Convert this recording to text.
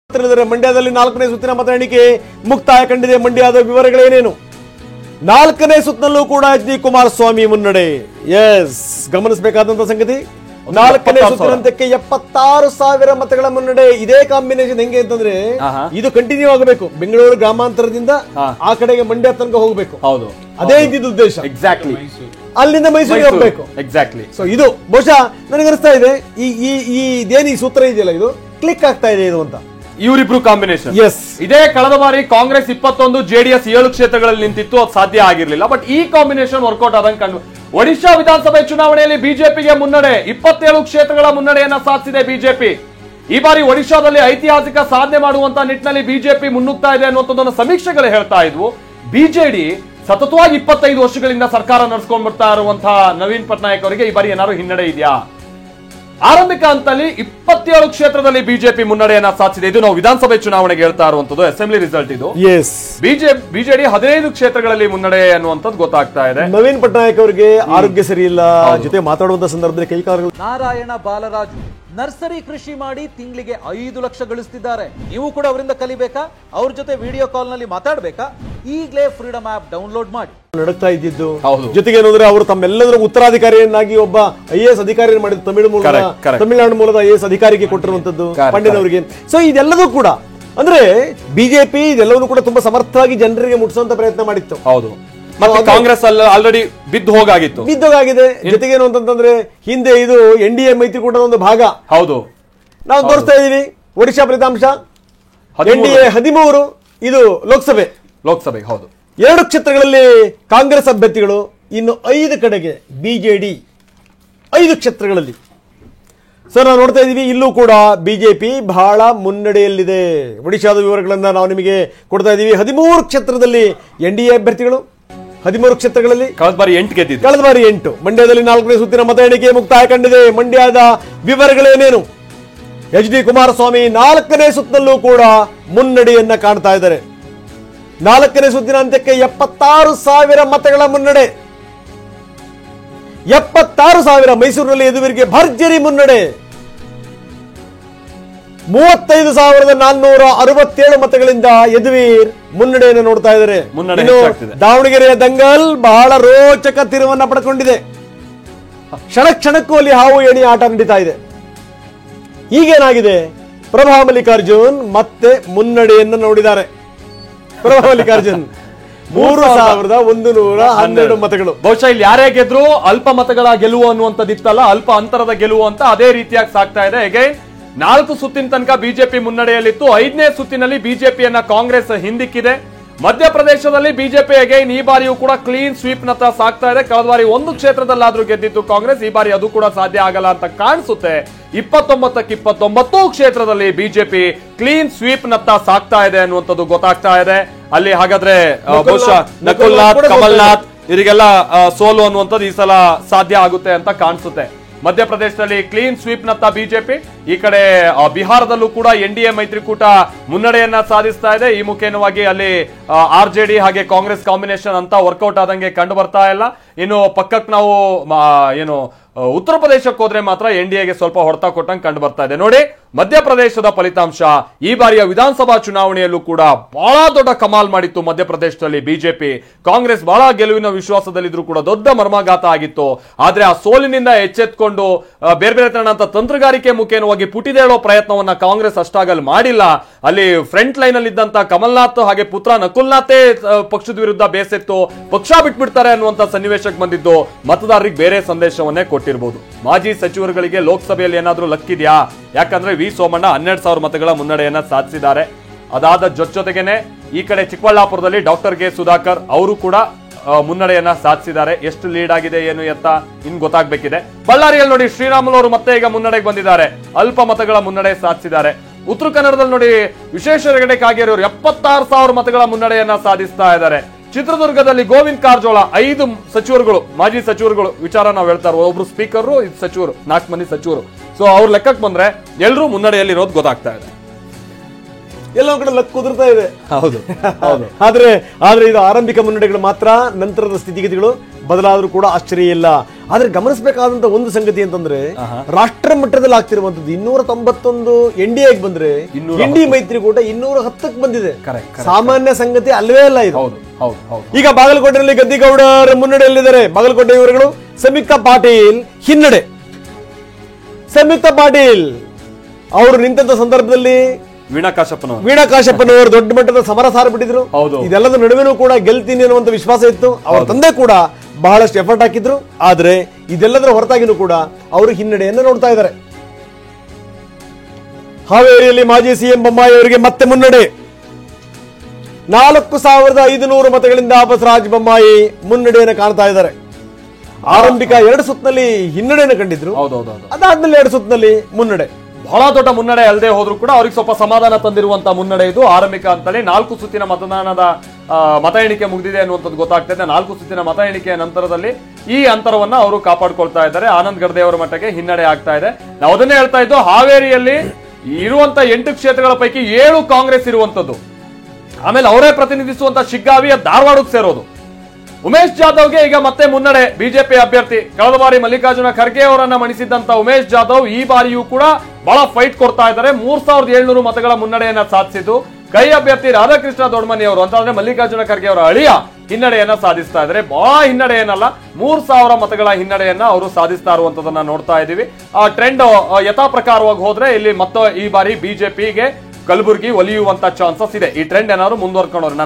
ಮಂಡ್ಯದಲ್ಲಿ 4ನೇ ಸುತ್ತಿನ ಮತ ಎಣಿಕೆ ಮುಕ್ತಾಯ ಕಂಡಿದೆ. ಮಂಡ್ಯದ ವಿವರಗಳೇನೇನು? 4ನೇ ಸುತ್ತಿನಲ್ಲೂ ಕೂಡ ಎಚ್.ಡಿ. ಕುಮಾರಸ್ವಾಮಿ ಮುನ್ನಡೆ. ಎಸ್, ಗಮನಿಸಬೇಕಾದಂತ ಸಂಗತಿ, 4ನೇ ಸುತ್ತಿನಂತಕ್ಕೆ 76,000 ಮತಗಳ ಮುನ್ನಡೆ. ಇದೇ ಕಾಂಬಿನೇಷನ್ ಹೆಂಗೆ ಅಂತಂದ್ರೆ ಇದು ಕಂಟಿನ್ಯೂ ಆಗಬೇಕು. ಬೆಂಗಳೂರು ಗ್ರಾಮಾಂತರದಿಂದ ಆ ಕಡೆಗೆ ಮಂಡ್ಯ ತನಕ ಹೋಗಬೇಕು. ಅದೇ ಇದ್ದಿದ್ದು ಉದ್ದೇಶ. ಎಕ್ಸಾಕ್ಟ್ಲಿ. ಅಲ್ಲಿಂದ ಮೈಸೂರಿಗೆ ಹೋಗಬೇಕು. ಎಕ್ಸಾಕ್ಟ್ಲಿ. ಸೊ ಇದು ಬಹುಶಃ ನನಗನ್ನಿಸ್ತಾ ಇದೆ ಇದೇನು ಈ ಸೂತ್ರ ಇದೆಯಲ್ಲ, ಇದು ಕ್ಲಿಕ್ ಆಗ್ತಾ ಇದೆ ಇದು ಅಂತ. ಇವರಿಬ್ರು ಕಾಂಬಿನೇಷನ್. ಇದೇ ಕಳೆದ ಬಾರಿ ಕಾಂಗ್ರೆಸ್ 21, ಜೆಡಿಎಸ್ 7 ಕ್ಷೇತ್ರಗಳಲ್ಲಿ ನಿಂತಿತ್ತು, ಅದು ಸಾಧ್ಯ ಆಗಿರ್ಲಿಲ್ಲ. ಬಟ್ ಈ ಕಾಂಬಿನೇಷನ್ ವರ್ಕೌಟ್ ಆದಂಗೆ ಕಂಡು. ಒಡಿಶಾ ವಿಧಾನಸಭೆ ಚುನಾವಣೆಯಲ್ಲಿ ಬಿಜೆಪಿಗೆ ಮುನ್ನಡೆ, 27 ಕ್ಷೇತ್ರಗಳ ಮುನ್ನಡೆಯನ್ನ ಸಾಧಿಸಿದೆ ಬಿಜೆಪಿ. ಈ ಬಾರಿ ಒಡಿಶಾದಲ್ಲಿ ಐತಿಹಾಸಿಕ ಸಾಧನೆ ಮಾಡುವಂತ ನಿಟ್ಟಿನಲ್ಲಿ ಬಿಜೆಪಿ ಮುನ್ನುಗ್ತಾ ಇದೆ ಅನ್ನುವಂಥದ್ದನ್ನು ಸಮೀಕ್ಷೆಗಳು ಹೇಳ್ತಾ ಇದ್ವು. ಬಿಜೆಡಿ ಸತತವಾಗಿ 25 ವರ್ಷಗಳಿಂದ ಸರ್ಕಾರ ನಡೆಸ್ಕೊಂಡು ಬರ್ತಾ ಇರುವಂತಹ ನವೀನ್ ಪಟ್ನಾಯಕ್ ಅವರಿಗೆ ಈ ಬಾರಿ ಏನಾದ್ರು ಹಿನ್ನಡೆ ಇದೆಯಾ? ಆರಂಭಿಕ ಹಂತದಲ್ಲಿ 27 ಕ್ಷೇತ್ರದಲ್ಲಿ ಬಿಜೆಪಿ ಮುನ್ನಡೆಯನ್ನ ಸಾಧಿಸಿದೆ. ಇದು ನಾವು ವಿಧಾನಸಭೆ ಚುನಾವಣೆಗೆ ಹೇಳ್ತಾ ಇರುವಂತದ್ದು, ಅಸೆಂಬ್ಲಿ ರಿಸಲ್ಟ್ ಇದು. ಬಿಜೆಡಿ 15 ಕ್ಷೇತ್ರಗಳಲ್ಲಿ ಮುನ್ನಡೆ ಅನ್ನುವಂಥದ್ದು ಗೊತ್ತಾಗ್ತಾ ಇದೆ. ನವೀನ್ ಪಟ್ನಾಯಕ್ ಅವರಿಗೆ ಆರೋಗ್ಯ ಸರಿ ಇಲ್ಲ, ಜೊತೆ ಮಾತಾಡುವಂತ ಸಂದರ್ಭದಲ್ಲಿ ಕೈಕಾಲುಗಳು. ನಾರಾಯಣ ಬಾಲರಾಜು ನರ್ಸರಿ ಕೃಷಿ ಮಾಡಿ ತಿಂಗಳಿಗೆ 5 ಲಕ್ಷ ಗಳಿಸ್ತಿದ್ದಾರೆ. ನೀವು ಕೂಡ ಅವರಿಂದ ಕಲಿಬೇಕಾ? ಅವ್ರ ಜೊತೆ ವಿಡಿಯೋ ಕಾಲ್ ನಲ್ಲಿ ಮಾತಾಡಬೇಕಾ? ಈಗಲೇ ಫ್ರೀಡಮ್ ಆಪ್ ಡೌನ್ಲೋಡ್ ಮಾಡಿ. ನಡಕ್ತಾ ಇದ್ದಿದ್ದು ಜೊತೆಗೆ ಏನಂದ್ರೆ ಅವರು ತಮ್ಮೆಲ್ಲದರ ಉತ್ತರಾಧಿಕಾರಿಯನ್ನಾಗಿ ಒಬ್ಬ IAS ಅಧಿಕಾರಿ ಮಾಡಿದ್ರು. ತಮಿಳುನಾಡು ಮೂಲದ IAS ಅಧಿಕಾರಿಗೆ ಕೊಟ್ಟಿರುವಂತದ್ದು ಪಂಡಿನವರಿಗೆ. ಸೊ ಇದೆಲ್ಲದೂ ಕೂಡ ಅಂದ್ರೆ ಬಿಜೆಪಿ ಇದೆಲ್ಲವನ್ನೂ ಕೂಡ ತುಂಬಾ ಸಮರ್ಥವಾಗಿ ಜನರಿಗೆ ಮುಟ್ಟಿಸುವಂತ ಪ್ರಯತ್ನ ಮಾಡಿತ್ತು. ಹೌದು. ಮತ್ತೆ ಕಾಂಗ್ರೆಸ್ ಆಲ್ರೆಡಿ ಬಿದ್ದೋಗಾಗಿದೆ. ಜೊತೆಗೆ ಏನು ಅಂತಂದ್ರೆ ಹಿಂದೆ ಇದು NDA ಮೈತ್ರಿಕೂಟದ ಒಂದು ಭಾಗ. ಹೌದು, ನಾವು ತೋರಿಸ್ತಾ ಇದೀವಿ ಒಡಿಶಾ ಫಲಿತಾಂಶ. NDA 13, ಇದು ಲೋಕಸಭೆ. ಹೌದು. 2 ಕ್ಷೇತ್ರಗಳಲ್ಲಿ ಕಾಂಗ್ರೆಸ್ ಅಭ್ಯರ್ಥಿಗಳು, ಇನ್ನು 5 ಕಡೆಗೆ ಬಿಜೆಡಿ 5 ಕ್ಷೇತ್ರಗಳಲ್ಲಿ. ಸೊ ನಾವು ನೋಡ್ತಾ ಇದೀವಿ, ಇಲ್ಲೂ ಕೂಡ ಬಿಜೆಪಿ ಬಹಳ ಮುನ್ನಡೆಯಲ್ಲಿದೆ. ಒಡಿಶಾದ ವಿವರಗಳನ್ನ ನಾವು ನಿಮಗೆ ಕೊಡ್ತಾ ಇದೀವಿ. 13 ಕ್ಷೇತ್ರದಲ್ಲಿ NDA ಅಭ್ಯರ್ಥಿಗಳು, 13 ಕ್ಷೇತ್ರಗಳಲ್ಲಿ ಕಳೆದ ಬಾರಿ 8 ಗೆದ್ದಿದ್ದು. ಕಳೆದ ಬಾರಿ 8. ಮಂಡ್ಯದಲ್ಲಿ 4ನೇ ಸುತ್ತಿನ ಮತ ಎಣಿಕೆ ಮುಕ್ತಾಯ ಕಂಡಿದೆ. ಮಂಡ್ಯದ ವಿವರಗಳೇನೇನು? ಎಚ್.ಡಿ. ಕುಮಾರಸ್ವಾಮಿ 4ನೇ ಸುತ್ತಿನಲ್ಲೂ ಕೂಡ ಮುನ್ನಡೆಯನ್ನ ಕಾಣ್ತಾ ಇದ್ದಾರೆ. 4ನೇ ಸುತ್ತಿನ ಅಂತ್ಯಕ್ಕೆ 76,000 ಮತಗಳ ಮುನ್ನಡೆ. 76,000. ಮೈಸೂರಿನಲ್ಲಿ ಯದುವೀರ್ಗೆ ಭರ್ಜರಿ ಮುನ್ನಡೆ. 35,467 ಮತಗಳಿಂದ ಯದುವೀರ್ ಮುನ್ನಡೆಯನ್ನು ನೋಡ್ತಾ ಇದ್ದಾರೆ. ದಾವಣಗೆರೆಯ ದಂಗಲ್ ಬಹಳ ರೋಚಕ ತಿರುವನ್ನ ಪಡ್ಕೊಂಡಿದೆ. ಕ್ಷಣಕ್ಕೂ ಅಲ್ಲಿ ಹಾವು ಏಣಿ ಆಟ ನಡೀತಾ ಇದೆ. ಈಗೇನಾಗಿದೆ? ಪ್ರಭಾ ಮಲ್ಲಿಕಾರ್ಜುನ್ ಮತ್ತೆ ಮುನ್ನಡೆಯನ್ನು ನೋಡಿದ್ದಾರೆ. ಪ್ರಭಾ ಮಲ್ಲಿಕಾರ್ಜುನ್ 3,112 ಮತಗಳು. ಬಹುಶಃ ಇಲ್ಲಿ ಯಾರೇ ಗೆದ್ರು ಅಲ್ಪ ಮತಗಳ ಗೆಲುವು ಅನ್ನುವಂಥದ್ದಿತ್ತಲ್ಲ, ಅಲ್ಪ ಅಂತರದ ಗೆಲುವು ಅಂತ ಅದೇ ರೀತಿಯಾಗಿ ಸಾಗ್ತಾ ಇದೆ. ಹೇಗೆ 4 ಸುತ್ತಿನ ತನಕ ಬಿಜೆಪಿ ಮುನ್ನಡೆಯಲ್ಲಿತ್ತು. 5ನೇ ಸುತ್ತಿನಲ್ಲಿ ಬಿಜೆಪಿಯನ್ನ ಕಾಂಗ್ರೆಸ್ ಹಿಂದಿಕ್ಕಿದೆ. ಮಧ್ಯಪ್ರದೇಶದಲ್ಲಿ ಬಿಜೆಪಿ ಅಗೈನ್ ಈ ಬಾರಿಯೂ ಕೂಡ ಕ್ಲೀನ್ ಸ್ವೀಪ್ ನತ್ತ ಸಾಗ್ತಾ ಇದೆ. ಕಳೆದ ಬಾರಿ 1 ಕ್ಷೇತ್ರದಲ್ಲಾದ್ರೂ ಗೆದ್ದಿತ್ತು ಕಾಂಗ್ರೆಸ್, ಈ ಬಾರಿ ಅದು ಕೂಡ ಸಾಧ್ಯ ಆಗಲ್ಲ ಅಂತ ಕಾಣಿಸುತ್ತೆ. 29ಕ್ಕೆ 29 ಕ್ಷೇತ್ರದಲ್ಲಿ ಬಿಜೆಪಿ ಕ್ಲೀನ್ ಸ್ವೀಪ್ ನತ್ತ ಸಾಗ್ತಾ ಇದೆ ಅನ್ನುವಂಥದ್ದು ಗೊತ್ತಾಗ್ತಾ ಇದೆ. ಅಲ್ಲಿ ಹಾಗಾದ್ರೆ ಬಹುಶಃ ನಕುಲ್ನಾಥ್, ಕಮಲ್ನಾಥ್ ಇವರಿಗೆಲ್ಲ ಸೋಲು ಅನ್ನುವಂಥದ್ದು ಈ ಸಲ ಸಾಧ್ಯ ಆಗುತ್ತೆ ಅಂತ ಕಾಣಿಸುತ್ತೆ. ಮಧ್ಯಪ್ರದೇಶದಲ್ಲಿ ಕ್ಲೀನ್ ಸ್ವೀಪ್ ನತ್ತ ಬಿಜೆಪಿ, ಈ ಕಡೆ ಬಿಹಾರದಲ್ಲೂ ಕೂಡ NDA ಮೈತ್ರಿಕೂಟ ಮುನ್ನಡೆಯನ್ನ ಸಾಧಿಸ್ತಾ ಇದೆ. ಈ ಮುಖೇನವಾಗಿ ಅಲ್ಲಿ RJD ಹಾಗೆ ಕಾಂಗ್ರೆಸ್ ಕಾಂಬಿನೇಷನ್ ಅಂತ ವರ್ಕೌಟ್ ಆದಂಗೆ ಕಂಡು ಬರ್ತಾ ಇಲ್ಲ. ಇನ್ನು ಪಕ್ಕಕ್ಕೆ ನಾವು ಏನು ಉತ್ತರ ಪ್ರದೇಶಕ್ಕೆ ಹೋದ್ರೆ ಮಾತ್ರ NDAಗೆ ಸ್ವಲ್ಪ ಹೊಡೆತ ಕೊಟ್ಟಂಗೆ ಕಂಡು ಬರ್ತಾ ಇದೆ. ನೋಡಿ, ಮಧ್ಯಪ್ರದೇಶದ ಫಲಿತಾಂಶ ಈ ಬಾರಿಯ ವಿಧಾನಸಭಾ ಚುನಾವಣೆಯಲ್ಲೂ ಕೂಡ ಬಹಳ ದೊಡ್ಡ ಕಮಾಲ್ ಮಾಡಿತ್ತು ಮಧ್ಯಪ್ರದೇಶದಲ್ಲಿ ಬಿಜೆಪಿ. ಕಾಂಗ್ರೆಸ್ ಬಹಳ ಗೆಲುವಿನ ವಿಶ್ವಾಸದಲ್ಲಿದ್ರು ಕೂಡ ದೊಡ್ಡ ಮರ್ಮಾಘಾತ ಆಗಿತ್ತು. ಆದ್ರೆ ಆ ಸೋಲಿನಿಂದ ಎಚ್ಚೆತ್ಕೊಂಡು ಬೇರೆ ಬೇರೆ ತರಹದ ತಂತ್ರಗಾರಿಕೆ ಮುಖೇನವಾಗಿ ಪುಟಿದೇಳೋ ಪ್ರಯತ್ನವನ್ನ ಕಾಂಗ್ರೆಸ್ ಅಷ್ಟಾಗಲ್ಲಿ ಮಾಡಿಲ್ಲ. ಅಲ್ಲಿ ಫ್ರಂಟ್ ಲೈನ್ ಅಲ್ಲಿ ಇದ್ದಂತ ಕಮಲ್ನಾಥ್ ಹಾಗೆ ಪುತ್ರ ನಕುಲ್ನಾಥೇ ಪಕ್ಷದ ವಿರುದ್ಧ ಬೇಸೆತ್ತು ಪಕ್ಷ ಬಿಟ್ಬಿಡ್ತಾರೆ ಅನ್ನುವಂತ ಸನ್ನಿವೇಶಕ್ಕೆ ಬಂದಿದ್ದು ಮತದಾರರಿಗೆ ಬೇರೆ ಸಂದೇಶವನ್ನೇ ಕೊಟ್ಟಿರಬಹುದು. ಮಾಜಿ ಸಚಿವರುಗಳಿಗೆ ಲೋಕಸಭೆಯಲ್ಲಿ ಏನಾದ್ರೂ ಲಕ್ಕಿದ್ಯಾ? ಯಾಕಂದ್ರೆ ವಿ ಸೋಮಣ್ಣ 12,000 ಮತಗಳ ಮುನ್ನಡೆಯನ್ನ ಸಾಧಿಸಿದ್ದಾರೆ. ಅದಾದ ಜೊತೆಗೇನೆ ಈ ಕಡೆ ಚಿಕ್ಕಬಳ್ಳಾಪುರದಲ್ಲಿ ಡಾಕ್ಟರ್ ಕೆ ಸುಧಾಕರ್ ಅವರು ಕೂಡ ಮುನ್ನಡೆಯನ್ನ ಸಾಧಿಸಿದ್ದಾರೆ. ಎಷ್ಟು ಲೀಡ್ ಆಗಿದೆ ಏನು ಎತ್ತ ಇನ್ ಗೊತ್ತಾಗ್ಬೇಕಿದೆ. ಬಳ್ಳಾರಿಯಲ್ಲಿ ನೋಡಿ, ಶ್ರೀರಾಮುಲು ಅವರು ಮತ್ತೆ ಈಗ ಮುನ್ನಡೆಗೆ ಬಂದಿದ್ದಾರೆ, ಅಲ್ಪ ಮತಗಳ ಮುನ್ನಡೆ ಸಾಧಿಸಿದ್ದಾರೆ. ಉತ್ತರ ಕನ್ನಡದಲ್ಲಿ ನೋಡಿ, ವಿಶ್ವೇಶ್ವರ ಹೆಗಡೆ ಕಾಗೇರಿ ಅವರು 76,000 ಮತಗಳ ಮುನ್ನಡೆಯನ್ನ ಸಾಧಿಸ್ತಾ ಇದ್ದಾರೆ. ಚಿತ್ರದುರ್ಗದಲ್ಲಿ ಗೋವಿಂದ್ ಕಾರಜೋಳ 5 ಸಚಿವರುಗಳು, ಮಾಜಿ ಸಚಿವರುಗಳು ವಿಚಾರ ನಾವು ಹೇಳ್ತಾ ಇರೋ, ಒಬ್ರು ಸ್ಪೀಕರ್, ಸಚಿವರು, 4 ಮಂದಿ ಸಚಿವರು. ಸೊ ಅವ್ರ ಲೆಕ್ಕಕ್ಕೆ ಬಂದ್ರೆ ಎಲ್ಲರೂ ಮುನ್ನಡೆಯಲ್ಲಿರೋದು ಗೊತ್ತಾಗ್ತಾ ಇದೆ. ಎಲ್ಲೋ ಕಡೆ ಲಕ್ ಕುದುರ್ತಾ ಇದೆ. ಹೌದು. ಆದ್ರೆ ಇದು ಆರಂಭಿಕ ಮುನ್ನಡೆಗಳು ಮಾತ್ರ. ನಂತರದ ಸ್ಥಿತಿಗತಿಗಳು ಬದಲಾದ್ರೂ ಕೂಡ ಆಶ್ಚರ್ಯ ಇಲ್ಲ. ಆದ್ರೆ ಗಮನಿಸಬೇಕಾದಂತ ಒಂದು ಸಂಗತಿ ಅಂತಂದ್ರೆ ರಾಷ್ಟ್ರ ಮಟ್ಟದಲ್ಲಿ ಆಗ್ತಿರುವಂತದ್ದು 291 NDA ಬಂದ್ರೆ NDA ಮೈತ್ರಿಕೂಟ 210ಕ್ಕೆ ಬಂದಿದೆ. ಸಾಮಾನ್ಯ ಸಂಗತಿ ಅಲ್ವೇ ಅಲ್ಲ ಇದು. ಈಗ ಬಾಗಲಕೋಟೆಯಲ್ಲಿ ಗದ್ದಿಗೌಡರ ಮುನ್ನಡೆಯಲ್ಲಿದ್ದಾರೆ. ಬಾಗಲಕೋಟೆ ಇವರುಗಳು ಸಂಯುಕ್ತ ಪಾಟೀಲ್ ಹಿನ್ನಡೆ. ಸಂಯುಕ್ತ ಪಾಟೀಲ್ ಅವರು ನಿಂತ ಸಂದರ್ಭದಲ್ಲಿ ವೀಣಾ ಕಾಶಪ್ಪನವರು ದೊಡ್ಡ ಮಟ್ಟದ ಸಮರ ಸಾರ್ಬಿಟ್ಟಿದ್ರು. ಇದೆಲ್ಲದ ನಡುವೆನೂ ಕೂಡ ಗೆಲ್ತೀನಿ ಅನ್ನುವಂತ ವಿಶ್ವಾಸ ಇತ್ತು. ಅವರ ತಂದೆ ಕೂಡ ಬಹಳಷ್ಟು ಎಫರ್ಟ್ ಹಾಕಿದ್ರು. ಆದ್ರೆ ಇದೆಲ್ಲದರ ಹೊರತಾಗಿನೂ ಕೂಡ ಅವರು ಹಿನ್ನಡೆಯನ್ನು ನೋಡ್ತಾ ಇದ್ದಾರೆ. ಹಾವೇರಿಯಲ್ಲಿ ಮಾಜಿ ಸಿಎಂ ಬೊಮ್ಮಾಯಿ ಅವರಿಗೆ ಮತ್ತೆ ಮುನ್ನಡೆ. 4500 ಮತಗಳಿಂದ ಬಸವರಾಜ ಬೊಮ್ಮಾಯಿ ಮುನ್ನಡೆಯನ್ನು ಕಾಣ್ತಾ ಇದ್ದಾರೆ. ಆರಂಭಿಕ 2 ಸುತ್ತಿನಲ್ಲಿ ಹಿನ್ನಡೆಯನ್ನು ಕಂಡಿದ್ರು. ಅದಾದ್ಮೇಲೆ 2 ಸುತ್ತಿನಲ್ಲಿ ಮುನ್ನಡೆ. ಬಹಳ ದೊಡ್ಡ ಮುನ್ನಡೆ ಅಲ್ಲದೆ ಹೋದ್ರು ಕೂಡ ಅವ್ರಿಗೆ ಸ್ವಲ್ಪ ಸಮಾಧಾನ ತಂದಿರುವಂತಹ ಮುನ್ನಡೆ ಇದು. ಆರಂಭಿಕ ಹಂತದಲ್ಲಿ 4 ಸುತ್ತಿನ ಮತದಾನದ ಮತ ಎಣಿಕೆ ಮುಗಿದಿದೆ ಅನ್ನುವಂಥದ್ದು ಗೊತ್ತಾಗ್ತಾ ಇದೆ. 4 ಸುತ್ತಿನ ಮತ ಎಣಿಕೆಯ ನಂತರದಲ್ಲಿ ಈ ಅಂತರವನ್ನ ಅವರು ಕಾಪಾಡ್ಕೊಳ್ತಾ ಇದ್ದಾರೆ. ಆನಂದ್ ಗರ್ದೆ ಅವರ ಮಟ್ಟಕ್ಕೆ ಹಿನ್ನಡೆ ಆಗ್ತಾ ಇದೆ. ನಾವು ಅದನ್ನೇ ಹೇಳ್ತಾ ಇದ್ದು, ಹಾವೇರಿಯಲ್ಲಿ ಇರುವಂತ 8 ಕ್ಷೇತ್ರಗಳ ಪೈಕಿ 7 ಕಾಂಗ್ರೆಸ್ ಇರುವಂತದ್ದು. ಆಮೇಲೆ ಅವರೇ ಪ್ರತಿನಿಧಿಸುವಂತ ಶಿಗ್ಗಾವಿ ಧಾರವಾಡಕ್ಕೆ ಸೇರೋದು. ಉಮೇಶ್ ಜಾಧವ್ಗೆ ಈಗ ಮತ್ತೆ ಮುನ್ನಡೆ. ಬಿಜೆಪಿ ಅಭ್ಯರ್ಥಿ ಕಳೆದ ಬಾರಿ ಮಲ್ಲಿಕಾರ್ಜುನ ಖರ್ಗೆ ಅವರನ್ನ ಮಣಿಸಿದ್ದಂತ ಉಮೇಶ್ ಜಾಧವ್ ಈ ಬಾರಿಯೂ ಕೂಡ ಬಹಳ ಫೈಟ್ ಕೊಡ್ತಾ ಇದ್ದಾರೆ. 3700 ಮತಗಳ ಮುನ್ನಡೆಯನ್ನ ಸಾಧಿಸಿದ್ದು ಕೈ ಅಭ್ಯರ್ಥಿ ರಾಧಾಕೃಷ್ಣ ದೊಡ್ಮನಿ ಅವರು ಅಂತಂದ್ರೆ ಮಲ್ಲಿಕಾರ್ಜುನ ಖರ್ಗೆ ಅವರ ಅಳಿಯ ಹಿನ್ನಡೆಯನ್ನ ಸಾಧಿಸ್ತಾ ಇದ್ದಾರೆ. ಬಹಳ ಹಿನ್ನಡೆ ಏನಲ್ಲ, 3000 ಮತಗಳ ಹಿನ್ನಡೆಯನ್ನ ಅವರು ಸಾಧಿಸ್ತಾ ಇರುವಂತದನ್ನ ನೋಡ್ತಾ ಇದೀವಿ. ಆ ಟ್ರೆಂಡ್ ಯಥಾ ಪ್ರಕಾರವಾಗಿ ಹೋದ್ರೆ ಇಲ್ಲಿ ಮತ್ತೆ ಈ ಬಾರಿ ಬಿಜೆಪಿಗೆ ಕಲಬುರಗಿ ಒಲಿಯುವಂತ ಚಾನ್ಸಸ್ ಇದೆ. ಈ ಟ್ರೆಂಡ್ ಏನಾದ್ರು ಮುಂದುವರ್ಕೊಂಡ್ರೆ